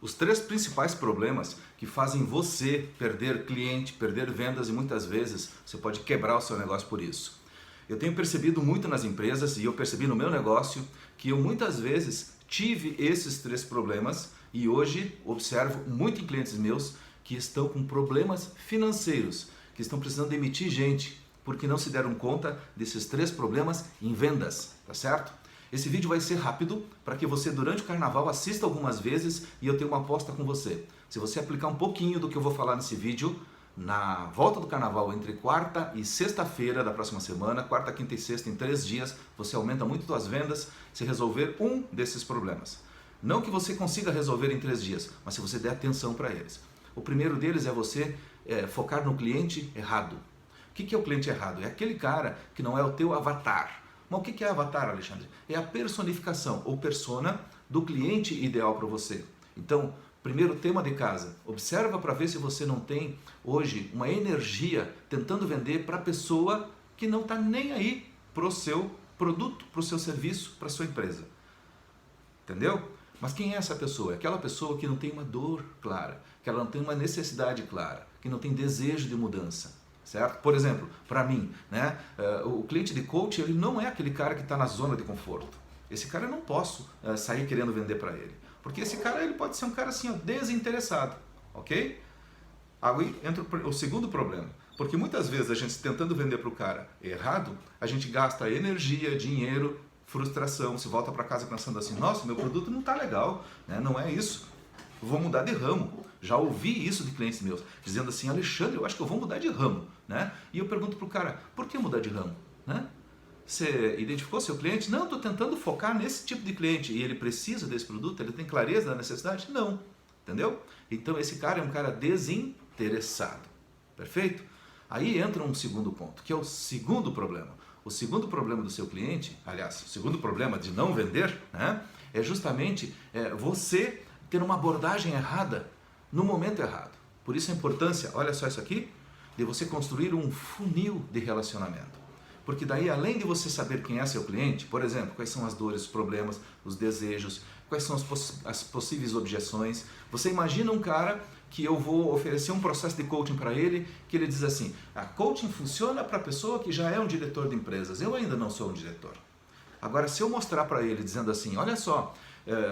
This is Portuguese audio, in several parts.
Os três principais problemas que fazem você perder cliente, perder vendas e muitas vezes você pode quebrar o seu negócio por isso. Eu tenho percebido muito nas empresas e eu percebi no meu negócio que eu muitas vezes tive esses três problemas e hoje observo muito em clientes meus que estão com problemas financeiros, que estão precisando demitir gente porque não se deram conta desses três problemas em vendas, tá certo? Esse vídeo vai ser rápido para que você durante o carnaval assista algumas vezes e eu tenho uma aposta com você. Se você aplicar um pouquinho do que eu vou falar nesse vídeo, na volta do carnaval entre quarta e sexta-feira da próxima semana, quarta, quinta e sexta, em 3 dias, você aumenta muito suas vendas se resolver um desses problemas. Não que você consiga resolver em 3 dias, mas se você der atenção para eles. O primeiro deles é você focar no cliente errado. O que é o cliente errado? É aquele cara que não é o teu avatar. Mas o que é avatar, Alexandre? É a personificação ou persona do cliente ideal para você. Então, primeiro tema de casa, observa para ver se você não tem hoje uma energia tentando vender para a pessoa que não está nem aí para o seu produto, para o seu serviço, para a sua empresa. Entendeu? Mas quem é essa pessoa? É aquela pessoa que não tem uma dor clara, que ela não tem uma necessidade clara, que não tem desejo de mudança. Certo? Por exemplo, para mim, né, o cliente de coach ele não é aquele cara que está na zona de conforto. Esse cara eu não posso sair querendo vender para ele. Porque esse cara ele pode ser um cara assim, ó, desinteressado. Ok? Aí entra o segundo problema. Porque muitas vezes a gente tentando vender para o cara errado, a gente gasta energia, dinheiro, frustração. Se volta para casa pensando assim, nossa, meu produto não está legal, né? Não é isso. Vou mudar de ramo. Já ouvi isso de clientes meus, dizendo assim, Alexandre, eu acho que eu vou mudar de ramo, né? E eu pergunto para o cara, por que mudar de ramo? Né? Você identificou seu cliente? Não, estou tentando focar nesse tipo de cliente. E ele precisa desse produto? Ele tem clareza da necessidade? Não. Entendeu? Então esse cara é um cara desinteressado. Perfeito? Aí entra um segundo ponto, que é o segundo problema. O segundo problema do seu cliente, aliás, o segundo problema de não vender, né, é justamente você ter uma abordagem errada no momento errado. Por isso a importância, olha só isso aqui, de você construir um funil de relacionamento. Porque daí, além de você saber quem é seu cliente, por exemplo, quais são as dores, os problemas, os desejos, quais são as possíveis objeções, você imagina um cara que eu vou oferecer um processo de coaching para ele, que ele diz assim, a coaching funciona para a pessoa que já é um diretor de empresas, eu ainda não sou um diretor. Agora, se eu mostrar para ele dizendo assim, olha só,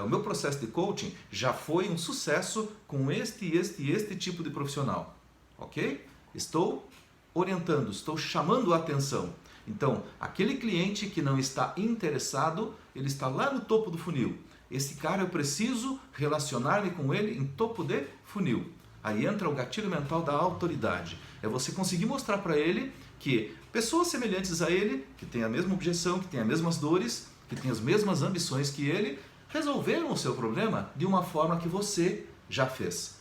o meu processo de coaching já foi um sucesso com este tipo de profissional, ok? Estou orientando, estou chamando a atenção. Então, aquele cliente que não está interessado, ele está lá no topo do funil. Esse cara eu preciso relacionar-me com ele em topo de funil. Aí entra o gatilho mental da autoridade. É você conseguir mostrar para ele que pessoas semelhantes a ele, que têm a mesma objeção, que têm as mesmas dores, que têm as mesmas ambições que ele, resolveram o seu problema de uma forma que você já fez.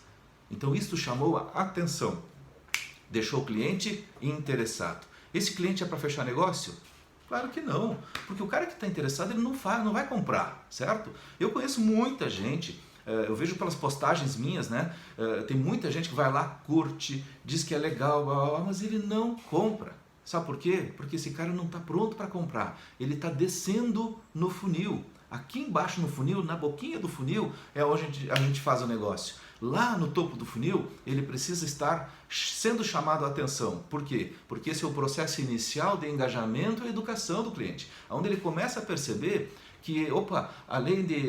Então isso chamou a atenção, deixou o cliente interessado. Esse cliente é para fechar negócio? Claro que não, porque o cara que está interessado ele não vai comprar, certo? Eu conheço muita gente, eu vejo pelas postagens minhas, né? Tem muita gente que vai lá, curte, diz que é legal, mas ele não compra. Sabe por quê? Porque esse cara não está pronto para comprar, ele está descendo no funil. Aqui embaixo no funil, na boquinha do funil, é onde a gente faz o negócio. Lá no topo do funil, ele precisa estar sendo chamado a atenção. Por quê? Porque esse é o processo inicial de engajamento e educação do cliente. Onde ele começa a perceber que, opa, além de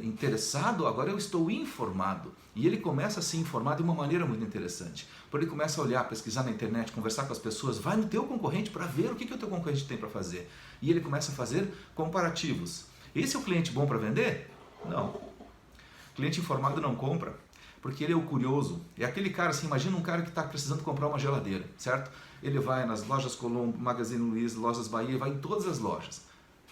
interessado, agora eu estou informado. E ele começa a se informar de uma maneira muito interessante. Porque ele começa a olhar, pesquisar na internet, conversar com as pessoas, vai no teu concorrente para ver o que o teu concorrente tem para fazer. E ele começa a fazer comparativos. Esse é o cliente bom para vender? Não. Cliente informado não compra, porque ele é o curioso. É aquele cara, assim, imagina um cara que está precisando comprar uma geladeira, certo? Ele vai nas lojas Colombo, Magazine Luiza, Lojas Bahia, vai em todas as lojas,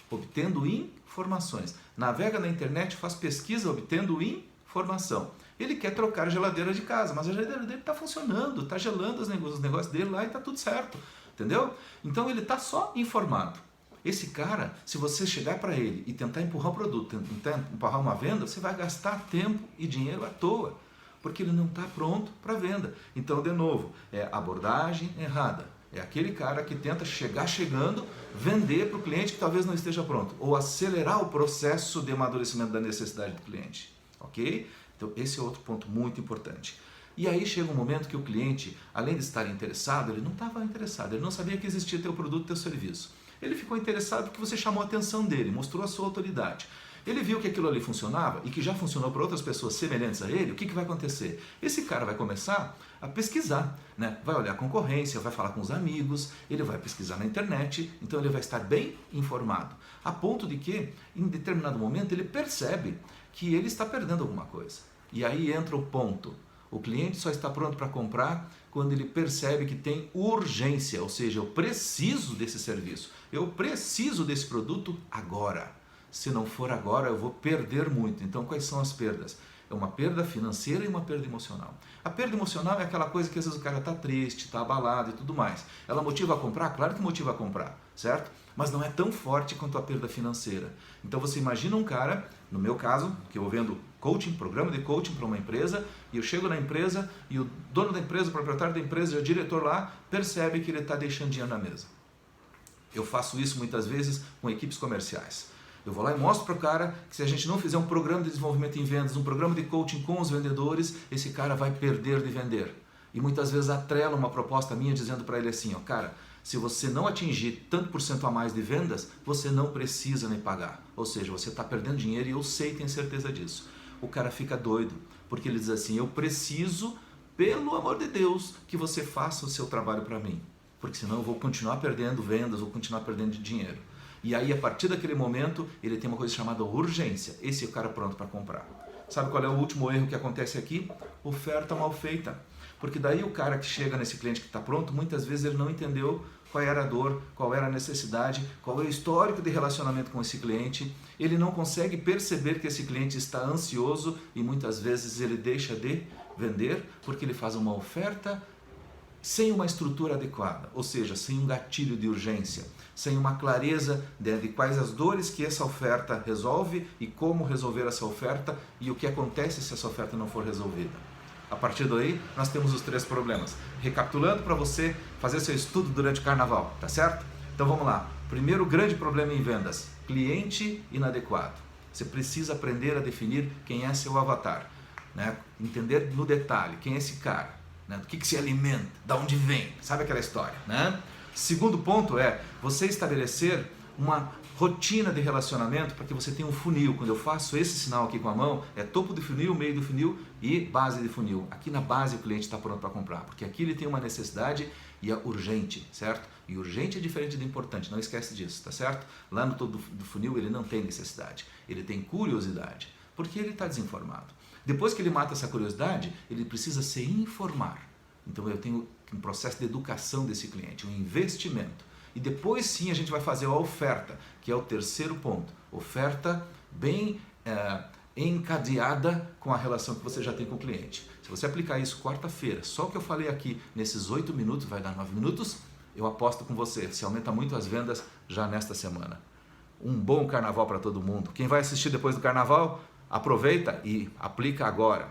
obtendo informações. Navega na internet, faz pesquisa, obtendo informação. Ele quer trocar a geladeira de casa, mas a geladeira dele está funcionando, está gelando os negócios dele lá e está tudo certo, entendeu? Então ele está só informado. Esse cara, se você chegar para ele e tentar empurrar o produto, tentar empurrar uma venda, você vai gastar tempo e dinheiro à toa, porque ele não está pronto para venda. Então, de novo, é abordagem errada. É aquele cara que tenta chegando, vender para o cliente que talvez não esteja pronto, ou acelerar o processo de amadurecimento da necessidade do cliente, ok? Então esse é outro ponto muito importante. E aí chega um momento que o cliente, além de estar interessado, ele não estava interessado, ele não sabia que existia teu produto, teu serviço. Ele ficou interessado porque você chamou a atenção dele, mostrou a sua autoridade. Ele viu que aquilo ali funcionava e que já funcionou para outras pessoas semelhantes a ele. O que vai acontecer? Esse cara vai começar a pesquisar, né? Vai olhar a concorrência, vai falar com os amigos, ele vai pesquisar na internet, então ele vai estar bem informado. A ponto de que, em determinado momento, ele percebe que ele está perdendo alguma coisa. E aí entra o ponto. O cliente só está pronto para comprar quando ele percebe que tem urgência, ou seja, eu preciso desse serviço, eu preciso desse produto agora. Se não for agora, eu vou perder muito. Então, quais são as perdas? É uma perda financeira e uma perda emocional. A perda emocional é aquela coisa que às vezes o cara está triste, está abalado e tudo mais. Ela motiva a comprar? Claro que motiva a comprar, certo? Mas não é tão forte quanto a perda financeira. Então você imagina um cara, no meu caso, que eu vendo coaching, programa de coaching para uma empresa, e eu chego na empresa e o dono da empresa, o proprietário da empresa, o diretor lá, percebe que ele está deixando dinheiro na mesa. Eu faço isso muitas vezes com equipes comerciais. Eu vou lá e mostro para o cara que se a gente não fizer um programa de desenvolvimento em vendas, um programa de coaching com os vendedores, esse cara vai perder de vender. E muitas vezes atrela uma proposta minha dizendo para ele assim, ó, cara, se você não atingir tanto por cento a mais de vendas, você não precisa me pagar. Ou seja, você está perdendo dinheiro e eu sei, tenho certeza disso. O cara fica doido, porque ele diz assim, eu preciso, pelo amor de Deus, que você faça o seu trabalho para mim. Porque senão eu vou continuar perdendo vendas, vou continuar perdendo dinheiro. E aí, a partir daquele momento, ele tem uma coisa chamada urgência. Esse é o cara pronto para comprar. Sabe qual é o último erro que acontece aqui? Oferta mal feita. Porque daí o cara que chega nesse cliente que está pronto, muitas vezes ele não entendeu qual era a dor, qual era a necessidade, qual é o histórico de relacionamento com esse cliente. Ele não consegue perceber que esse cliente está ansioso e muitas vezes ele deixa de vender porque ele faz uma oferta sem uma estrutura adequada, ou seja, sem um gatilho de urgência, sem uma clareza de quais as dores que essa oferta resolve e como resolver essa oferta e o que acontece se essa oferta não for resolvida. A partir daí, nós temos os 3 problemas. Recapitulando para você fazer seu estudo durante o carnaval, tá certo? Então vamos lá. Primeiro grande problema em vendas, cliente inadequado. Você precisa aprender a definir quem é seu avatar, né? Entender no detalhe quem é esse cara. Do que se alimenta, da onde vem, sabe aquela história, né? Segundo ponto é você estabelecer uma rotina de relacionamento para que você tenha um funil. Quando eu faço esse sinal aqui com a mão, é topo do funil, meio do funil e base de funil. Aqui na base o cliente está pronto para comprar, porque aqui ele tem uma necessidade e é urgente, certo? E urgente é diferente de importante, não esquece disso, tá certo? Lá no topo do funil ele não tem necessidade, ele tem curiosidade, porque ele está desinformado. Depois que ele mata essa curiosidade, ele precisa se informar. Então eu tenho um processo de educação desse cliente, um investimento. E depois sim a gente vai fazer a oferta, que é o terceiro ponto. Oferta bem encadeada com a relação que você já tem com o cliente. Se você aplicar isso quarta-feira, só o que eu falei aqui nesses 8 minutos, vai dar 9 minutos, eu aposto com você, você aumenta muito as vendas já nesta semana. Um bom carnaval para todo mundo. Quem vai assistir depois do carnaval, aproveita e aplica agora.